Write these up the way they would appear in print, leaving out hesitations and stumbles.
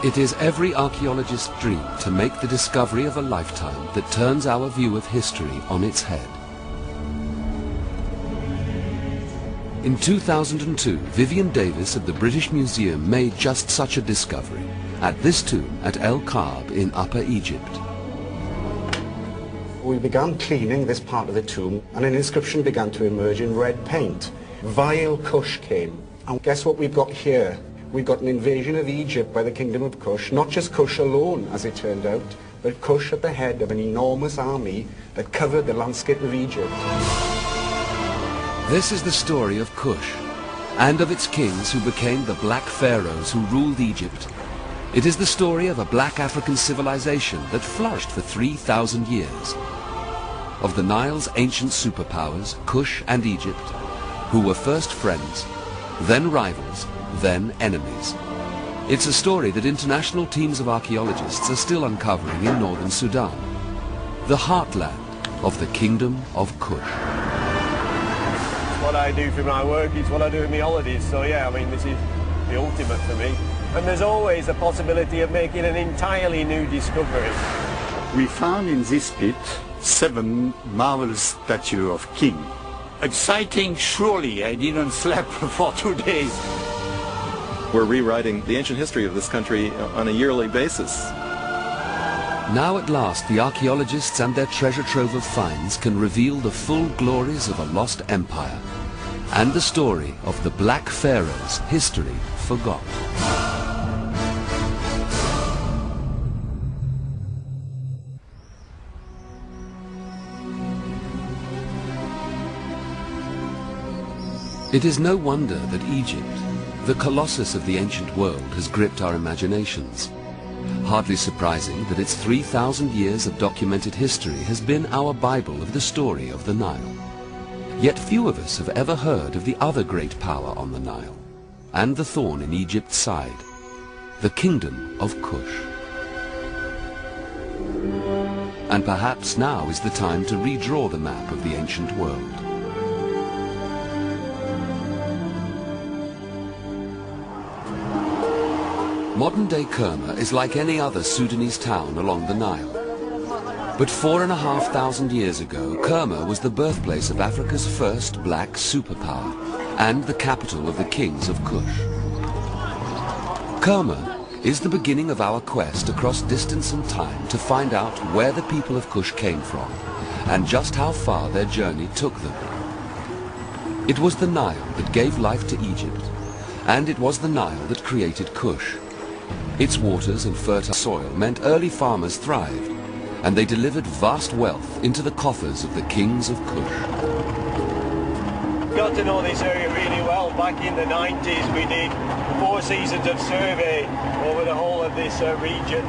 It is every archaeologist's dream to make the discovery of a lifetime that turns our view of history on its head. In 2002, Vivian Davis of the British Museum made just such a discovery at this tomb at El Kab in Upper Egypt. We began cleaning this part of the tomb and an inscription began to emerge in red paint. Vile Kush came. And guess what we've got here? We've got an invasion of Egypt by the kingdom of Kush. Not just Kush alone, as it turned out, but Kush at the head of an enormous army that covered the landscape of Egypt. This is the story of Kush and of its kings who became the black pharaohs who ruled Egypt. It is the story of a black African civilization that flourished for 3,000 years. Of the Nile's ancient superpowers, Kush and Egypt, who were first friends, then rivals, then enemies. It's a story that international teams of archaeologists are still uncovering in northern Sudan, the heartland of the Kingdom of Kush. What I do for my work, it's what I do in my holidays, so yeah, I mean, this is the ultimate for me. And there's always a possibility of making an entirely new discovery. We found in this pit 7 marvelous statues of kings. Exciting, surely. I didn't sleep for 2 days. We're rewriting the ancient history of this country on a yearly basis. Now at last the archaeologists and their treasure trove of finds can reveal the full glories of a lost empire and the story of the Black Pharaohs history forgot. It is no wonder that Egypt, the colossus of the ancient world, has gripped our imaginations. Hardly surprising that its 3,000 years of documented history has been our Bible of the story of the Nile. Yet few of us have ever heard of the other great power on the Nile, and the thorn in Egypt's side, the Kingdom of Kush. And perhaps now is the time to redraw the map of the ancient world. Modern-day Kerma is like any other Sudanese town along the Nile. But 4,500 years ago, Kerma was the birthplace of Africa's first black superpower and the capital of the kings of Kush. Kerma is the beginning of our quest across distance and time to find out where the people of Kush came from and just how far their journey took them. It was the Nile that gave life to Egypt, and it was the Nile that created Kush. Its waters and fertile soil meant early farmers thrived, and they delivered vast wealth into the coffers of the kings of Kush. Got to know this area really well. Back in the 90s we did 4 seasons of survey over the whole of this region.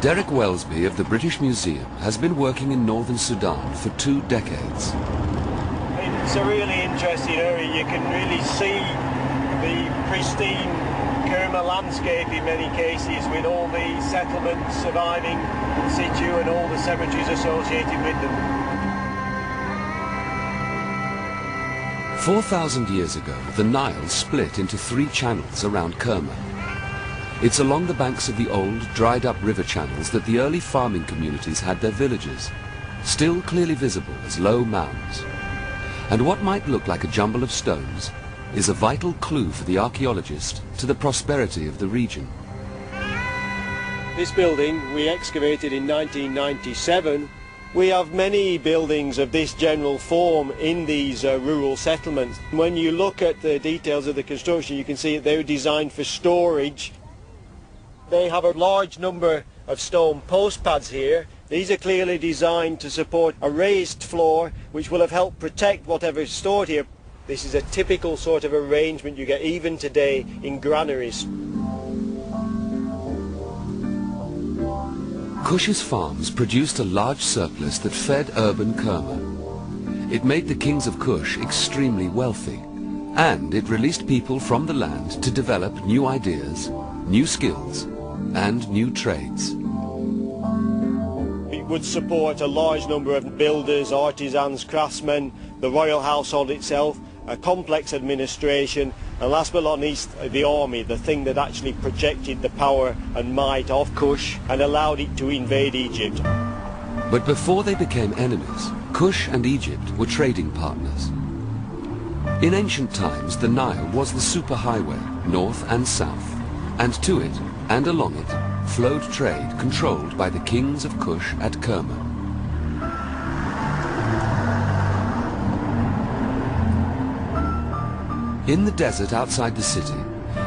Derek Welsby of the British Museum has been working in northern Sudan for 2 decades. It's a really interesting area. You can really see the pristine Kerma landscape in many cases, with all the settlements surviving in situ and all the cemeteries associated with them. 4,000 years ago, the Nile split into 3 channels around Kerma. It's along the banks of the old, dried-up river channels that the early farming communities had their villages, still clearly visible as low mounds. And what might look like a jumble of stones is a vital clue for the archaeologist to the prosperity of the region. This building we excavated in 1997. We have many buildings of this general form in these rural settlements. When you look at the details of the construction, you can see that they were designed for storage. They have a large number of stone post pads here. These are clearly designed to support a raised floor, which will have helped protect whatever is stored here. This is a typical sort of arrangement you get even today in granaries. Kush's farms produced a large surplus that fed urban Kerma. It made the kings of Kush extremely wealthy, and it released people from the land to develop new ideas, new skills, and new trades. It would support a large number of builders, artisans, craftsmen, the royal household itself, a complex administration, and last but not least the army, the thing that actually projected the power and might of Kush and allowed it to invade Egypt. But before they became enemies, Kush and Egypt were trading partners. In ancient times, the Nile was the superhighway, north and south, and to it, and along it, flowed trade controlled by the kings of Kush at Kerma. In the desert outside the city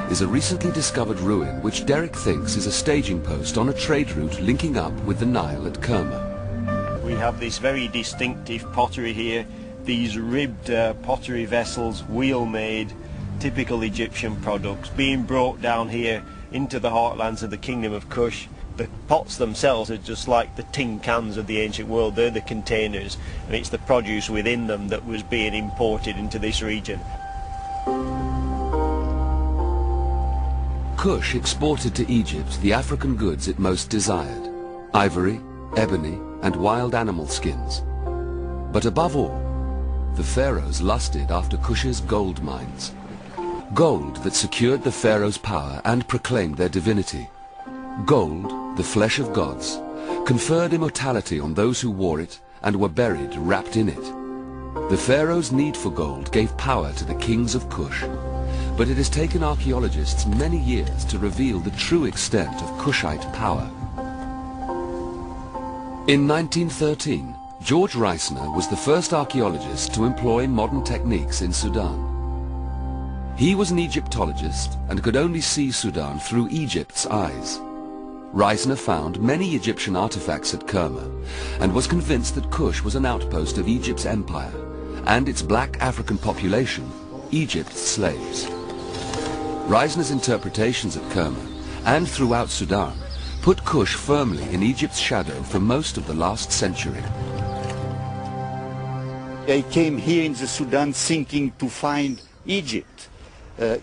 is a recently discovered ruin which Derek thinks is a staging post on a trade route linking up with the Nile at Kerma. We have this very distinctive pottery here, these ribbed pottery vessels, wheel-made, typical Egyptian products, being brought down here into the heartlands of the Kingdom of Kush. The pots themselves are just like the tin cans of the ancient world. They're the containers, and it's the produce within them that was being imported into this region. Kush exported to Egypt the African goods it most desired: ivory, ebony, and wild animal skins. But above all, the pharaohs lusted after Kush's gold mines. Gold that secured the pharaoh's power and proclaimed their divinity. Gold, the flesh of gods, conferred immortality on those who wore it and were buried wrapped in it. The pharaoh's need for gold gave power to the kings of Kush, but it has taken archaeologists many years to reveal the true extent of Kushite power. In 1913, George Reisner was the first archaeologist to employ modern techniques in Sudan. He was an Egyptologist and could only see Sudan through Egypt's eyes. Reisner found many Egyptian artifacts at Kerma and was convinced that Kush was an outpost of Egypt's empire and its black African population, Egypt's slaves. Reisner's interpretations at Kerma and throughout Sudan put Kush firmly in Egypt's shadow for most of the last century. I came here in the Sudan thinking to find Egypt,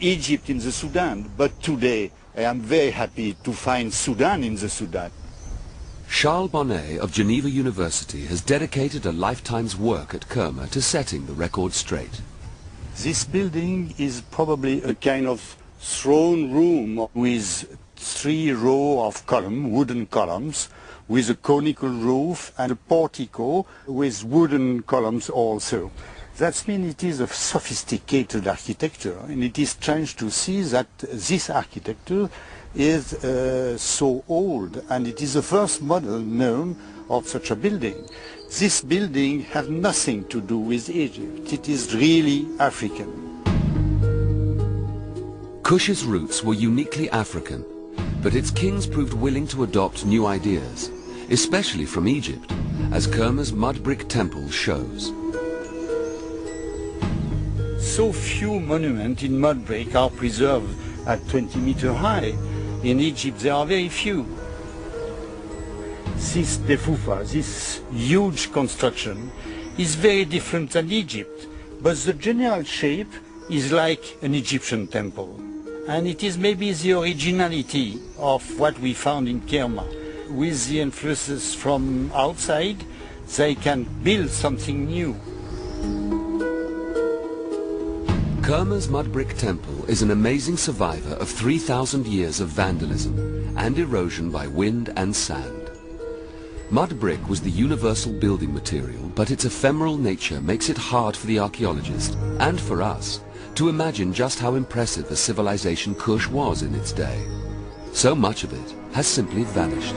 Egypt in the Sudan, but today I am very happy to find Sudan in the Sudan. Charles Bonnet of Geneva University has dedicated a lifetime's work at Kerma to setting the record straight. This building is probably a kind of throne room with 3 rows of columns, wooden columns, with a conical roof and a portico with wooden columns also. That means it is a sophisticated architecture, and it is strange to see that this architecture is so old, and it is the first model known of such a building. This building has nothing to do with Egypt. It is really African. Kush's roots were uniquely African, but its kings proved willing to adopt new ideas, especially from Egypt, as Kerma's mud brick temple shows. So few monuments in mud brick are preserved at 20 meters high. In Egypt there are very few. This Tefufa, this huge construction, is very different than Egypt, but the general shape is like an Egyptian temple. And it is maybe the originality of what we found in Kerma. With the influences from outside, they can build something new. Kerma's mud brick temple is an amazing survivor of 3,000 years of vandalism and erosion by wind and sand. Mud brick was the universal building material, but its ephemeral nature makes it hard for the archaeologist, and for us, to imagine just how impressive a civilization Kush was in its day. So much of it has simply vanished.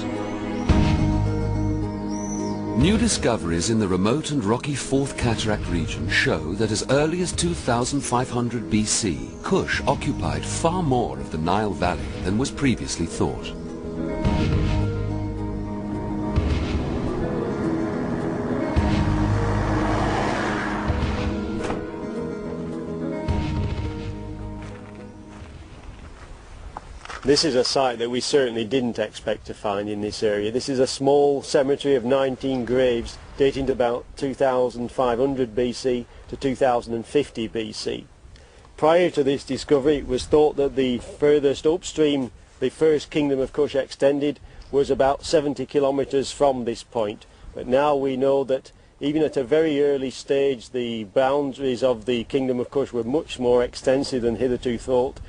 New discoveries in the remote and rocky Fourth Cataract region show that as early as 2500 BC, Kush occupied far more of the Nile Valley than was previously thought. This is a site that we certainly didn't expect to find in this area. This is a small cemetery of 19 graves dating to about 2500 BC to 2050 BC. Prior to this discovery, it was thought that the furthest upstream the first kingdom of Kush extended was about 70 kilometers from this point. But now we know that Even at a very early stage, the boundaries of the Kingdom of Kush were much more extensive than hitherto thought.